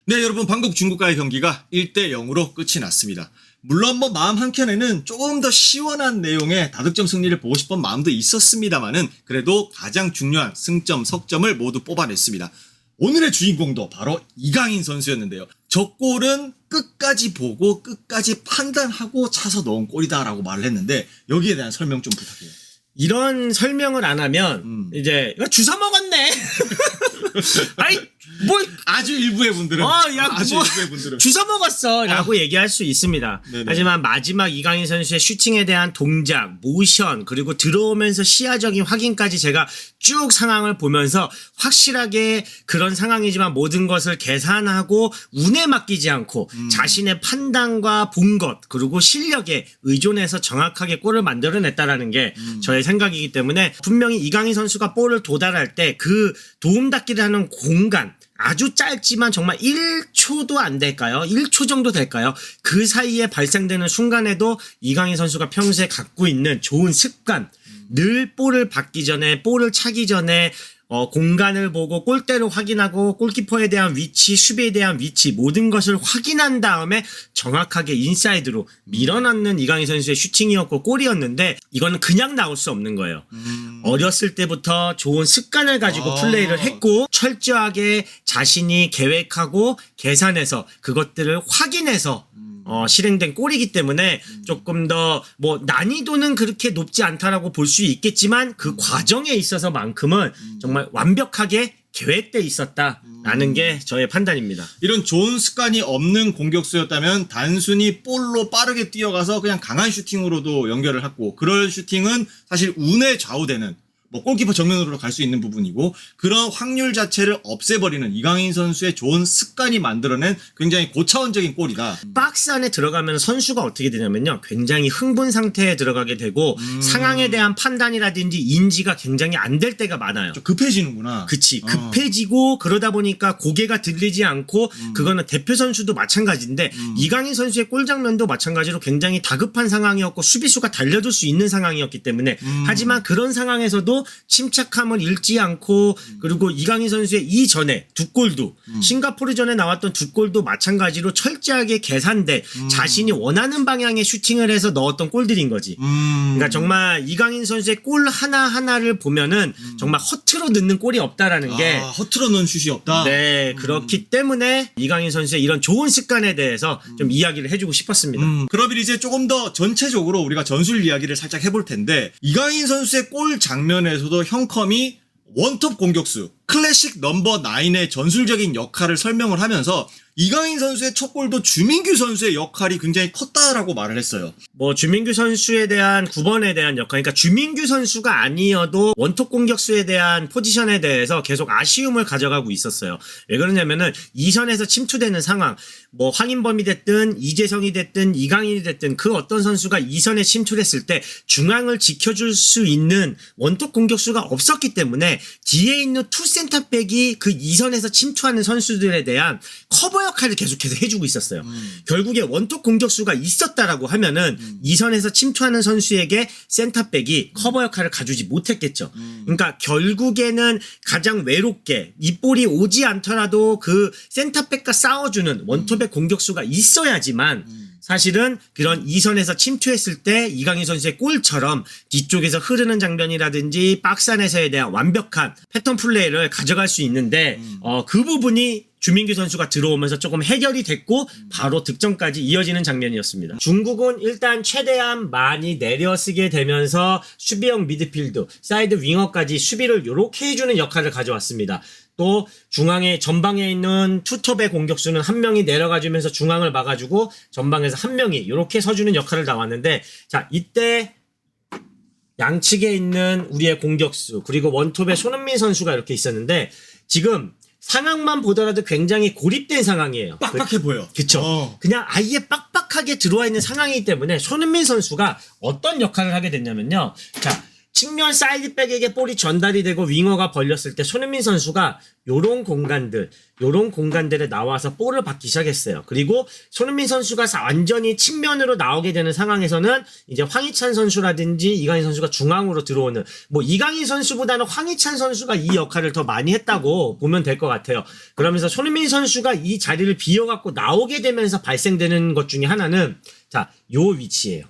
네, 여러분 방금 중국과의 경기가 1대 0으로 끝이 났습니다. 물론 뭐 마음 한켠에는 조금 더 시원한 내용의 다득점 승리를 보고 싶은 마음도 있었습니다만은 그래도 가장 중요한 승점, 석점을 모두 뽑아냈습니다. 오늘의 주인공도 바로 이강인 선수였는데요. 저 골은 끝까지 보고 끝까지 판단하고 차서 넣은 골이다라고 말을 했는데 여기에 대한 설명 좀 부탁해요. 이런 설명을 안 하면 이제 이거 주워 먹었네. 아이 뭐 아주 일부의 분들은 아주 뭐, 일부의 분들은 주워 먹었어라고 얘기할 수 있습니다. 네네. 하지만 마지막 이강인 선수의 슈팅에 대한 동작, 모션 그리고 들어오면서 시야적인 확인까지 제가 쭉 상황을 보면서 확실하게 그런 상황이지만 모든 것을 계산하고 운에 맡기지 않고 자신의 판단과 본 것 그리고 실력에 의존해서 정확하게 골을 만들어냈다라는 게 저의 생각이기 때문에 분명히 이강인 선수가 볼을 도달할 때 그 도움닫기를 하는 공간 아주 짧지만 정말 1초도 안 될까요? 1초 정도 될까요? 그 사이에 발생되는 순간에도 이강인 선수가 평소에 갖고 있는 좋은 습관, 늘 볼을 받기 전에, 볼을 차기 전에 공간을 보고 골대를 확인하고 골키퍼에 대한 위치, 수비에 대한 위치 모든 것을 확인한 다음에 정확하게 인사이드로 밀어넣는 이강인 선수의 슈팅이었고 골이었는데 이거는 그냥 나올 수 없는 거예요. 어렸을 때부터 좋은 습관을 가지고 플레이를 했고 철저하게 자신이 계획하고 계산해서 그것들을 확인해서 실행된 골이기 때문에 조금 더 뭐 난이도는 그렇게 높지 않다라고 볼 수 있겠지만 그 과정에 있어서만큼은 정말 완벽하게 계획돼 있었다라는 게 저의 판단입니다. 이런 좋은 습관이 없는 공격수였다면 단순히 볼로 빠르게 뛰어가서 그냥 강한 슈팅으로도 연결을 했고 그럴 슈팅은 사실 운에 좌우되는 뭐 골키퍼 정면으로 갈 수 있는 부분이고 그런 확률 자체를 없애버리는 이강인 선수의 좋은 습관이 만들어낸 굉장히 고차원적인 골이다. 박스 안에 들어가면 선수가 어떻게 되냐면요. 굉장히 흥분 상태에 들어가게 되고 상황에 대한 판단이라든지 인지가 굉장히 안 될 때가 많아요. 좀 급해지는구나. 그치. 급해지고 그러다 보니까 고개가 들리지 않고 그거는 대표 선수도 마찬가지인데 이강인 선수의 골 장면도 마찬가지로 굉장히 다급한 상황이었고 수비수가 달려들 수 있는 상황이었기 때문에 하지만 그런 상황에서도 침착함을 잃지 않고 그리고 이강인 선수의 이전에 두 골도 싱가포르전에 나왔던 두 골도 마찬가지로 철저하게 계산돼 자신이 원하는 방향의 슈팅을 해서 넣었던 골들인 거지. 그러니까 정말 이강인 선수의 골 하나하나를 보면은 정말 허투루 넣는 골이 없다라는 게 허투루 넣은 슛이 없다. 네, 그렇기 때문에 이강인 선수의 이런 좋은 습관에 대해서 좀 이야기를 해주고 싶었습니다. 그러면 이제 조금 더 전체적으로 우리가 전술 이야기를 살짝 해볼 텐데 이강인 선수의 골 장면에서도 형컴이 원톱 공격수 클래식 넘버 9의 전술적인 역할을 설명을 하면서 이강인 선수의 첫 골도 주민규 선수의 역할이 굉장히 컸다라고 말을 했어요. 뭐 주민규 선수에 대한 9번에 대한 역할, 그러니까 주민규 선수가 아니어도 원톱 공격수에 대한 포지션에 대해서 계속 아쉬움을 가져가고 있었어요. 왜 그러냐면은 이선에서 침투되는 상황, 뭐 황인범이 됐든 이재성이 됐든 이강인이 됐든 그 어떤 선수가 이선에 침투했을 때 중앙을 지켜줄 수 있는 원톱 공격수가 없었기 때문에 뒤에 있는 투 센터백이 그 이선에서 침투하는 선수들에 대한 커버 역할을 계속해서 해주고 있었어요. 결국에 원톱 공격수가 있었다라고 하면은 이선에서 침투하는 선수에게 센터백이 커버 역할을 가주지 못했겠죠. 그러니까 결국에는 가장 외롭게 이 볼이 오지 않더라도 그 센터백과 싸워주는 원톱의 공격수가 있어야지만 사실은 그런 이선에서 침투했을 때 이강인 선수의 골처럼 뒤쪽에서 흐르는 장면이라든지 박스 안에서에 대한 완벽한 패턴 플레이를 가져갈 수 있는데 그 부분이 주민규 선수가 들어오면서 조금 해결이 됐고 바로 득점까지 이어지는 장면이었습니다. 중국은 일단 최대한 많이 내려쓰게 되면서 수비형 미드필드, 사이드 윙어까지 수비를 요렇게 해주는 역할을 가져왔습니다. 또 중앙에 전방에 있는 투톱의 공격수는 한 명이 내려가주면서 중앙을 막아주고 전방에서 한 명이 이렇게 서주는 역할을 나왔는데 자 이때 양측에 있는 우리의 공격수 그리고 원톱의 손흥민 선수가 이렇게 있었는데 지금 상황만 보더라도 굉장히 고립된 상황이에요. 빡빡해 보여. 그쵸. 그냥 아예 빡빡하게 들어와 있는 상황이기 때문에 손흥민 선수가 어떤 역할을 하게 됐냐면요. 자 측면 사이드백에게 볼이 전달이 되고 윙어가 벌렸을 때 손흥민 선수가 요런 공간들에 나와서 볼을 받기 시작했어요. 그리고 손흥민 선수가 완전히 측면으로 나오게 되는 상황에서는 이제 황희찬 선수라든지 이강인 선수가 중앙으로 들어오는, 뭐 이강인 선수보다는 황희찬 선수가 이 역할을 더 많이 했다고 보면 될 것 같아요. 그러면서 손흥민 선수가 이 자리를 비워갖고 나오게 되면서 발생되는 것 중에 하나는 자, 요 위치예요.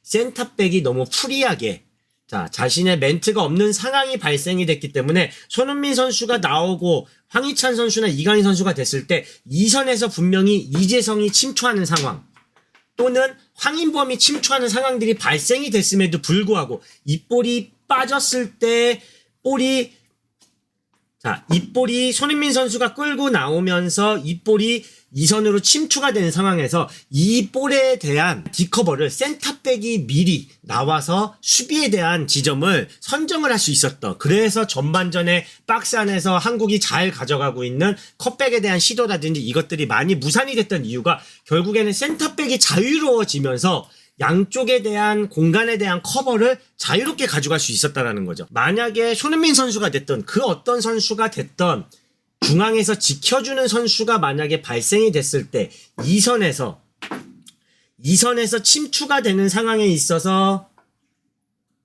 센터백이 너무 프리하게 자신의 멘트가 없는 상황이 발생이 됐기 때문에 손흥민 선수가 나오고 황희찬 선수나 이강인 선수가 됐을 때 이선에서 분명히 이재성이 침투하는 상황 또는 황인범이 침투하는 상황들이 발생이 됐음에도 불구하고 이 볼이 빠졌을 때 이 볼이 손흥민 선수가 끌고 나오면서 이 볼이 이선으로 침투가 되는 상황에서 이 볼에 대한 디커버를 센터백이 미리 나와서 수비에 대한 지점을 선정을 할 수 있었던, 그래서 전반전에 박스 안에서 한국이 잘 가져가고 있는 컷백에 대한 시도라든지 이것들이 많이 무산이 됐던 이유가 결국에는 센터백이 자유로워지면서 양쪽에 대한 공간에 대한 커버를 자유롭게 가져갈 수 있었다라는 거죠. 만약에 손흥민 선수가 됐던 그 어떤 선수가 됐던 중앙에서 지켜주는 선수가 만약에 발생이 됐을 때 이선에서 침투가 되는 상황에 있어서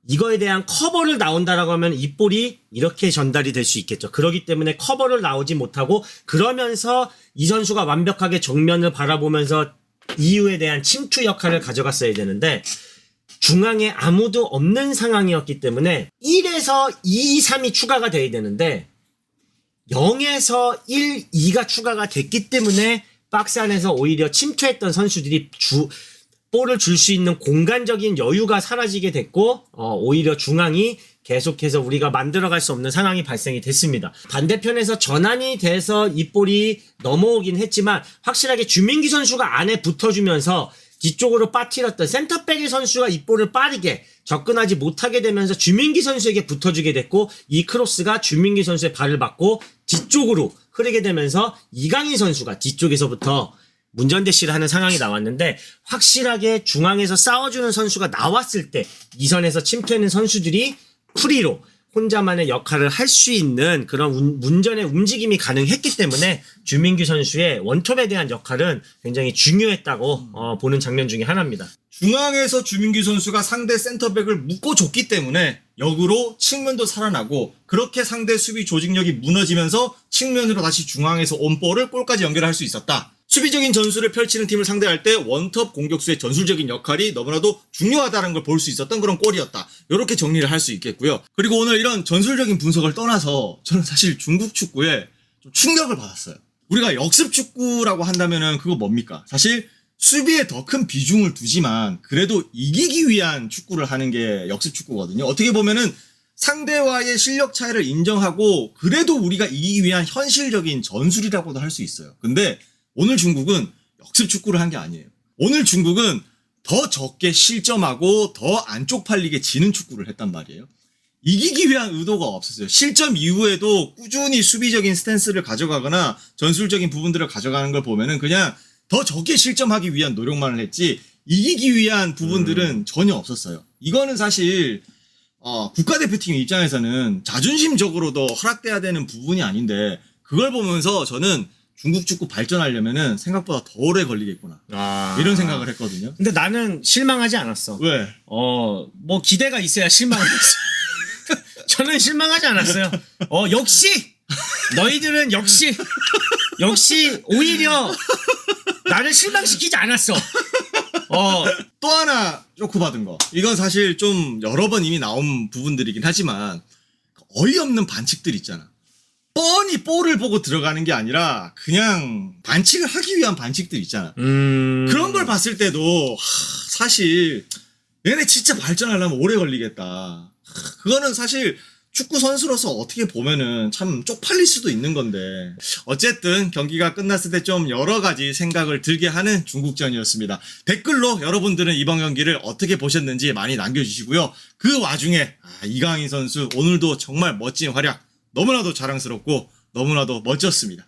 이거에 대한 커버를 나온다라고 하면 이 볼이 이렇게 전달이 될 수 있겠죠. 그렇기 때문에 커버를 나오지 못하고 그러면서 이 선수가 완벽하게 정면을 바라보면서 이유에 대한 침투 역할을 가져갔어야 되는데 중앙에 아무도 없는 상황이었기 때문에 1에서 2, 3이 추가가 돼야 되는데 0에서 1, 2가 추가가 됐기 때문에 박스 안에서 오히려 침투했던 선수들이 볼을 줄 수 있는 공간적인 여유가 사라지게 됐고 오히려 중앙이 계속해서 우리가 만들어갈 수 없는 상황이 발생이 됐습니다. 반대편에서 전환이 돼서 이 볼이 넘어오긴 했지만 확실하게 주민기 선수가 안에 붙어주면서 뒤쪽으로 빠뜨렸던 센터백의 선수가 이 볼을 빠르게 접근하지 못하게 되면서 주민기 선수에게 붙어주게 됐고 이 크로스가 주민기 선수의 발을 받고 뒤쪽으로 흐르게 되면서 이강인 선수가 뒤쪽에서부터 문전대시를 하는 상황이 나왔는데 확실하게 중앙에서 싸워주는 선수가 나왔을 때 이선에서 침투하는 선수들이 프리로 혼자만의 역할을 할 수 있는 그런 문전의 움직임이 가능했기 때문에 주민규 선수의 원톱에 대한 역할은 굉장히 중요했다고 보는 장면 중에 하나입니다. 중앙에서 주민규 선수가 상대 센터백을 묶어줬기 때문에 역으로 측면도 살아나고 그렇게 상대 수비 조직력이 무너지면서 측면으로 다시 중앙에서 온 볼을 골까지 연결할 수 있었다. 수비적인 전술을 펼치는 팀을 상대할 때 원톱 공격수의 전술적인 역할이 너무나도 중요하다는 걸 볼 수 있었던 그런 골이었다. 이렇게 정리를 할 수 있겠고요. 그리고 오늘 이런 전술적인 분석을 떠나서 저는 사실 중국 축구에 좀 충격을 받았어요. 우리가 역습 축구라고 한다면은 그거 뭡니까? 사실 수비에 더 큰 비중을 두지만 그래도 이기기 위한 축구를 하는 게 역습 축구거든요. 어떻게 보면은 상대와의 실력 차이를 인정하고 그래도 우리가 이기기 위한 현실적인 전술이라고도 할 수 있어요. 근데 오늘 중국은 역습 축구를 한 게 아니에요. 오늘 중국은 더 적게 실점하고 더 안 쪽팔리게 지는 축구를 했단 말이에요. 이기기 위한 의도가 없었어요. 실점 이후에도 꾸준히 수비적인 스탠스를 가져가거나 전술적인 부분들을 가져가는 걸 보면은 그냥 더 적게 실점하기 위한 노력만을 했지 이기기 위한 부분들은 전혀 없었어요. 이거는 사실 국가대표팀 입장에서는 자존심적으로도 허락돼야 되는 부분이 아닌데 그걸 보면서 저는 중국 축구 발전하려면은 생각보다 더 오래 걸리겠구나. 이런 생각을 했거든요. 근데 나는 실망하지 않았어. 왜? 뭐 기대가 있어야 실망하지. 저는 실망하지 않았어요. 역시 너희들은 역시 오히려 나를 실망시키지 않았어. 또 하나 쇼크 받은 거. 이건 사실 좀 여러 번 이미 나온 부분들이긴 하지만 어이없는 반칙들 있잖아. 뻔히 볼을 보고 들어가는 게 아니라 그냥 반칙을 하기 위한 반칙들 있잖아. 그런 걸 봤을 때도 사실 얘네 진짜 발전하려면 오래 걸리겠다. 그거는 사실 축구 선수로서 어떻게 보면은 참 쪽팔릴 수도 있는 건데 어쨌든 경기가 끝났을 때 좀 여러 가지 생각을 들게 하는 중국전이었습니다. 댓글로 여러분들은 이번 경기를 어떻게 보셨는지 많이 남겨주시고요. 그 와중에 이강인 선수 오늘도 정말 멋진 활약 너무나도 자랑스럽고 너무나도 멋졌습니다.